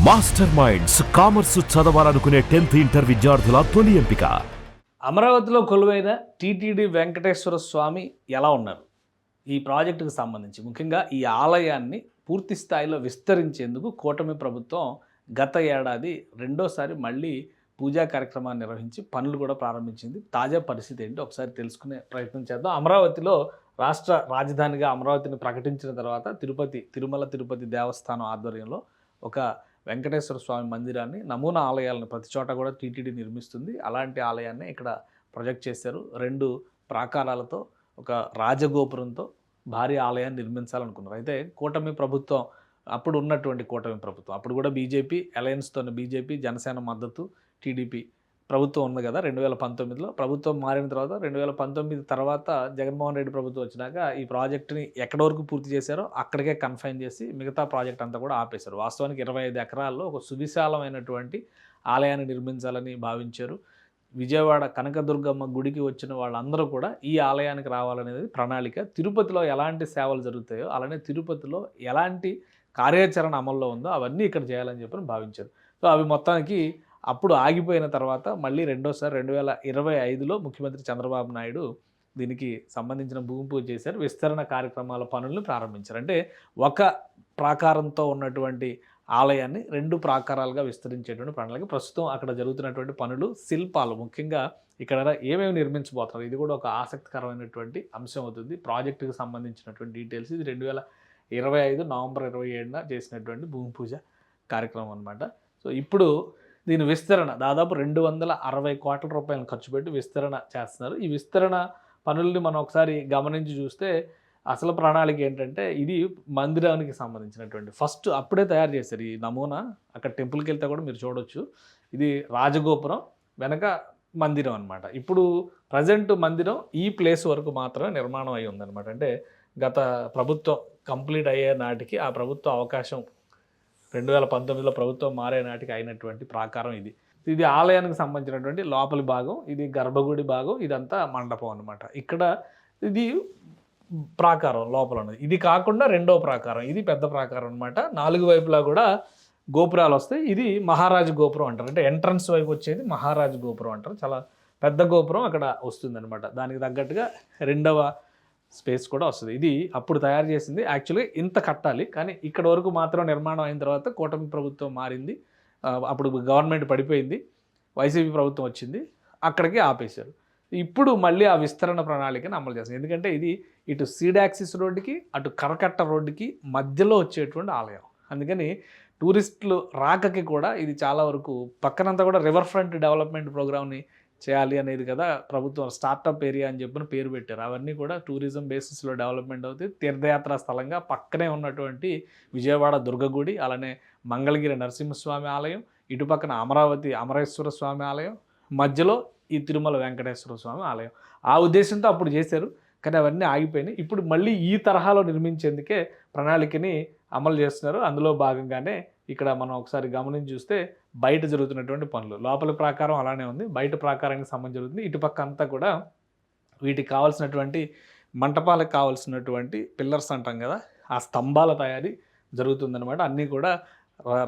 Master minds commerce చదవాలనుకునే 10th inter విద్యార్థుల తొలి ఎంపిక. అమరావతిలో కొలువైన టీటీడీ వెంకటేశ్వర స్వామి ఎలా ఉన్నారు? ఈ ప్రాజెక్టుకు సంబంధించి ముఖ్యంగా ఈ ఆలయాన్ని పూర్తి స్థాయిలో విస్తరించేందుకు కూటమి ప్రభుత్వం గత ఏడాది రెండోసారి మళ్ళీ పూజా కార్యక్రమాన్ని నిర్వహించి పనులు కూడా ప్రారంభించింది. తాజా పరిస్థితి ఏంటి ఒకసారి తెలుసుకునే ప్రయత్నం చేద్దాం. అమరావతిలో రాష్ట్ర రాజధానిగా అమరావతిని ప్రకటించిన తర్వాత తిరుమల తిరుపతి దేవస్థానం ఆధ్వర్యంలో ఒక వెంకటేశ్వర స్వామి మందిరాన్ని, నమూనా ఆలయాలను ప్రతి చోట కూడా టీటీడీ నిర్మిస్తుంది. అలాంటి ఆలయాన్ని ఇక్కడ ప్రొజెక్ట్ చేశారు. 2 ప్రాకారాలతో ఒక రాజగోపురంతో భారీ ఆలయాన్ని నిర్మించాలనుకున్నారు. అయితే కూటమి ప్రభుత్వం, అప్పుడు ఉన్నటువంటి కూటమి ప్రభుత్వం, అప్పుడు కూడా బీజేపీ అలయన్స్తో బీజేపీ జనసేన మద్దతు టీడీపీ ప్రభుత్వం ఉంది కదా 2019లో. ప్రభుత్వం మారిన తర్వాత 2019 తర్వాత జగన్మోహన్ రెడ్డి ప్రభుత్వం వచ్చినాక ఈ ప్రాజెక్టుని ఎక్కడి వరకు పూర్తి చేశారో అక్కడికే కన్ఫైన్ చేసి మిగతా ప్రాజెక్ట్ అంతా కూడా ఆపేశారు. వాస్తవానికి 25 ఎకరాల్లో ఒక సువిశాలమైనటువంటి ఆలయాన్ని నిర్మించాలని భావించారు. విజయవాడ కనకదుర్గమ్మ గుడికి వచ్చిన వాళ్ళందరూ కూడా ఈ ఆలయానికి రావాలనేది ప్రణాళిక. తిరుపతిలో ఎలాంటి సేవలు జరుగుతాయో అలానే తిరుపతిలో ఎలాంటి కార్యాచరణ అమల్లో ఉందో అవన్నీ ఇక్కడ చేయాలని చెప్పి భావించారు. సో అవి మొత్తానికి అప్పుడు ఆగిపోయిన తర్వాత మళ్ళీ రెండోసారి 2025లో ముఖ్యమంత్రి చంద్రబాబు నాయుడు దీనికి సంబంధించిన భూమి పూజ చేశారు. విస్తరణ కార్యక్రమాల పనులను ప్రారంభించారు. అంటే ఒక ప్రాకారంతో ఉన్నటువంటి ఆలయాన్ని 2 ప్రాకారాలుగా విస్తరించేటువంటి ప్రణాళిక. ప్రస్తుతం అక్కడ జరుగుతున్నటువంటి పనులు, శిల్పాలు, ముఖ్యంగా ఇక్కడ ఏమేమి నిర్మించబోతున్నారు ఇది కూడా ఒక ఆసక్తికరమైనటువంటి అంశం అవుతుంది. ప్రాజెక్టుకు సంబంధించినటువంటి డీటెయిల్స్. ఇది 2025 నవంబర్ 27న చేసినటువంటి భూమి పూజ కార్యక్రమం అనమాట. సో ఇప్పుడు దీని విస్తరణ దాదాపు 260 కోట్ల రూపాయలను ఖర్చు పెట్టి విస్తరణ చేస్తున్నారు. ఈ విస్తరణ పనుల్ని మనం ఒకసారి గమనించి చూస్తే అసలు ప్రణాళిక ఏంటంటే, ఇది మందిరానికి సంబంధించినటువంటి ఫస్ట్ అప్పుడే తయారు చేశారు ఈ నమూనా. అక్కడ టెంపుల్కి వెళ్తే కూడా మీరు చూడొచ్చు. ఇది రాజగోపురం, వెనక మందిరం అనమాట. ఇప్పుడు ప్రజెంట్ మందిరం ఈ ప్లేస్ వరకు మాత్రమే నిర్మాణం అయి ఉందన్నమాట. అంటే గత ప్రభుత్వం కంప్లీట్ అయ్యే నాటికి, ఆ ప్రభుత్వ అవకాశం 2019లో ప్రభుత్వం మారే నాటికి అయినటువంటి ప్రాకారం ఇది. ఇది ఆలయానికి సంబంధించినటువంటి లోపలి భాగం, ఇది గర్భగుడి భాగం, ఇదంతా మండపం అనమాట. ఇక్కడ ఇది ప్రాకారం లోపల ఉన్నది. ఇది కాకుండా రెండో ప్రాకారం, ఇది పెద్ద ప్రాకారం అనమాట. 4 వైపులా కూడా గోపురాలు వస్తాయి. ఇది మహారాజు గోపురం అంటారు. అంటే ఎంట్రన్స్ వైపు వచ్చేది మహారాజు గోపురం అంటారు. చాలా పెద్ద గోపురం అక్కడ వస్తుంది అనమాట. దానికి తగ్గట్టుగా రెండవ స్పేస్ కూడా వస్తుంది. ఇది అప్పుడు తయారు చేసింది. యాక్చువల్గా ఇంత కట్టాలి, కానీ ఇక్కడ వరకు మాత్రం నిర్మాణం అయిన తర్వాత కూటమి ప్రభుత్వం మారింది. అప్పుడు గవర్నమెంట్ పడిపోయింది, వైసీపీ ప్రభుత్వం వచ్చింది, అక్కడికి ఆపేశారు. ఇప్పుడు మళ్ళీ ఆ విస్తరణ ప్రణాళికను అమలు చేస్తుంది. ఎందుకంటే ఇది ఇటు సీడాక్సిస్ రోడ్డుకి అటు కరకట్ట రోడ్డుకి మధ్యలో వచ్చేటువంటి ఆలయం. అందుకని టూరిస్టులు రాకకి కూడా ఇది చాలా వరకు, పక్కనంతా కూడా రివర్ ఫ్రంట్ డెవలప్మెంట్ ప్రోగ్రామ్ని చేయాలి అనేది కదా ప్రభుత్వం స్టార్టప్ ఏరియా అని చెప్పిన పేరు పెట్టారు. అవన్నీ కూడా టూరిజం బేసిస్లో డెవలప్మెంట్ అవుతాయి. తీర్థయాత్రా స్థలంగా పక్కనే ఉన్నటువంటి విజయవాడ దుర్గగుడి, అలానే మంగళగిరి నరసింహస్వామి ఆలయం, ఇటు పక్కన అమరావతి అమరేశ్వర స్వామి ఆలయం, మధ్యలో ఈ తిరుమల వెంకటేశ్వర స్వామి ఆలయం. ఆ ఉద్దేశంతో అప్పుడు చేశారు, కానీ అవన్నీ ఆగిపోయినాయి. ఇప్పుడు మళ్ళీ ఈ తరహాలో నిర్మించేందుకే ప్రణాళికని అమలు చేస్తున్నారు. అందులో భాగంగానే ఇక్కడ మనం ఒకసారి గమనించి చూస్తే బయట జరుగుతున్నటువంటి పనులు, లోపల ప్రాకారం అలానే ఉంది, బయట ప్రాకారానికి సంబంధించి జరుగుతుంది. ఇటుపక్క అంతా కూడా వీటికి కావాల్సినటువంటి మంటపాలకు కావాల్సినటువంటి పిల్లర్స్ అంటాం కదా, ఆ స్తంభాల తయారీ జరుగుతుందన్నమాట. అన్నీ కూడా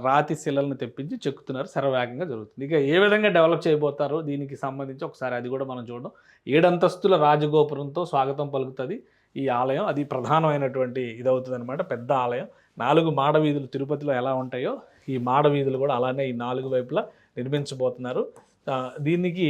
రాతి శిలలను తెప్పించి చెక్కుతున్నారు. శరవేగంగా జరుగుతుంది. ఇక ఏ విధంగా డెవలప్ చేయబోతారో దీనికి సంబంధించి ఒకసారి అది కూడా మనం చూడడం. 7 అంతస్తుల రాజగోపురంతో స్వాగతం పలుకుతుంది ఈ ఆలయం. అది ప్రధానమైనటువంటి ఇదవుతుంది అనమాట. పెద్ద ఆలయం. 4 మాడవీధులు తిరుపతిలో ఎలా ఉంటాయో ఈ మాడవీధులు కూడా అలానే ఈ 4 వైపులా నిర్మించబోతున్నారు. దీనికి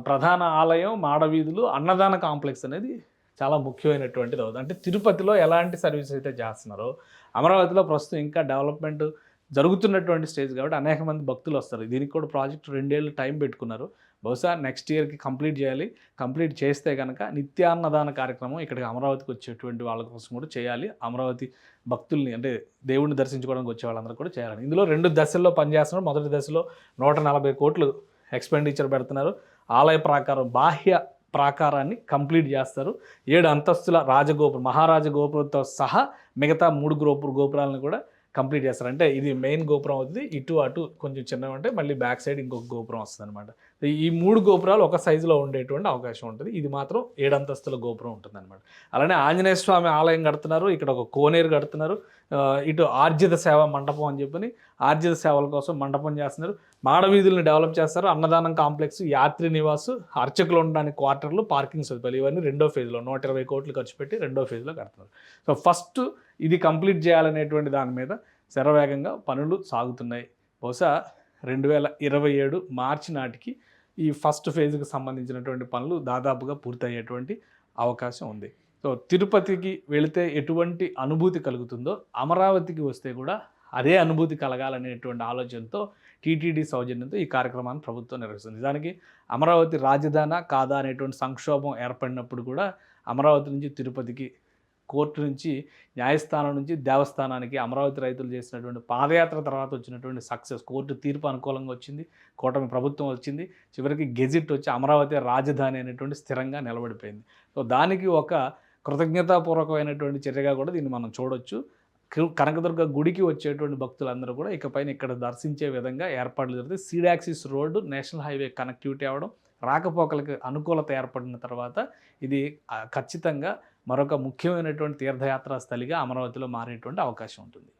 ప్రధాన ఆలయం, మాడవీధులు, అన్నదాన కాంప్లెక్స్ అనేది చాలా ముఖ్యమైనటువంటిది అవుతుంది. అంటే తిరుపతిలో ఎలాంటి సర్వీస్ అయితే చేస్తున్నారో అమరావతిలో ప్రస్తుతం ఇంకా డెవలప్మెంట్ జరుగుతున్నటువంటి స్టేజ్ కాబట్టి అనేక మంది భక్తులు వస్తారు. దీనికి కూడా ప్రాజెక్ట్ 2 ఏళ్ళు టైం పెట్టుకున్నారు. బహుశా నెక్స్ట్ ఇయర్కి కంప్లీట్ చేయాలి. కంప్లీట్ చేస్తే కనుక నిత్యాన్నదాన కార్యక్రమం ఇక్కడికి అమరావతికి వచ్చేటువంటి వాళ్ళ కోసం కూడా చేయాలి. అమరావతి భక్తుల్ని, అంటే దేవుడిని దర్శించుకోవడానికి వచ్చే వాళ్ళందరూ కూడా చేయాలి. ఇందులో 2 దశల్లో పనిచేస్తున్నారు. మొదటి దశలో 140 కోట్లు ఎక్స్పెండిచర్ పెడుతున్నారు. ఆలయ ప్రాకారం, బాహ్య ప్రాకారాన్ని కంప్లీట్ చేస్తారు. 7 అంతస్తుల రాజగోపురం, మహారాజ గోపురంతో సహా మిగతా 3 గోపురాలను కూడా కంప్లీట్ చేస్తారు. అంటే ఇది మెయిన్ గోపురం అవుతుంది. ఇటు అటు కొంచెం చిన్నగా ఉంటే మళ్ళీ బ్యాక్ సైడ్ ఇంకొక గోపురం వస్తుంది అనమాట. ఈ 3 గోపురాలు ఒక సైజులో ఉండేటువంటి అవకాశం ఉంటుంది. ఇది మాత్రం 7 అంతస్తుల గోపురం ఉంటుందన్నమాట. అలానే ఆంజనేయ స్వామి ఆలయం కడుతున్నారు, ఇక్కడ ఒక కోనేరు కడుతున్నారు, ఇటు ఆర్జిత సేవ మండపం అని చెప్పని ఆర్జిత సేవల కోసం మండపం చేస్తున్నారు, మాడవీధులను డెవలప్ చేస్తారు, అన్నదానం కాంప్లెక్స్, యాత్రి నివాసు, అర్చకులు ఉండడానికి క్వార్టర్లు, పార్కింగ్ సదుపాయాలు ఇవన్నీ రెండో ఫేజ్లో 120 కోట్లు ఖర్చు పెట్టి రెండో ఫేజ్లో కడుతున్నారు. సో ఫస్ట్ ఇది కంప్లీట్ చేయాలనేటువంటి దాని మీద శరవేగంగా పనులు సాగుతున్నాయి. బహుశా 2027 మార్చి నాటికి ఈ ఫస్ట్ ఫేజ్కి సంబంధించినటువంటి పనులు దాదాపుగా పూర్తయ్యేటువంటి అవకాశం ఉంది. సో తిరుపతికి వెళితే ఎటువంటి అనుభూతి కలుగుతుందో అమరావతికి వస్తే కూడా అదే అనుభూతి కలగాలనేటువంటి ఆలోచనతో టీటీడీ సౌజన్యంతో ఈ కార్యక్రమాన్ని ప్రభుత్వం నిర్వహిస్తుంది. నిజానికి అమరావతి రాజధాని కాదా అనేటువంటి సంక్షోభం ఏర్పడినప్పుడు కూడా అమరావతి నుంచి తిరుపతికి, కోర్టు నుంచి న్యాయస్థానం నుంచి దేవస్థానానికి అమరావతి రైతులు చేసినటువంటి పాదయాత్ర తర్వాత వచ్చినటువంటి సక్సెస్, కోర్టు తీర్పు అనుకూలంగా వచ్చింది, కూటమి ప్రభుత్వం వచ్చింది, చివరికి గెజిట్ వచ్చి అమరావతి రాజధాని అనేటువంటి స్థిరంగా నిలబడిపోయింది. సో దానికి ఒక కృతజ్ఞతాపూర్వకమైనటువంటి చర్యగా కూడా దీన్ని మనం చూడొచ్చు. కనకదుర్గ గుడికి వచ్చేటువంటి భక్తులందరూ కూడా ఇకపైన ఇక్కడ దర్శించే విధంగా ఏర్పాట్లు జరుగుతాయి. సీడాక్సిస్ రోడ్డు నేషనల్ హైవే కనెక్టివిటీ అవ్వడం, రాకపోకలకు అనుకూలత ఏర్పడిన తర్వాత ఇది ఖచ్చితంగా మరొక ముఖ్యమైనటువంటి తీర్థయాత్రా స్థలిగా అమరావతిలో మారేటువంటి అవకాశం ఉంటుంది.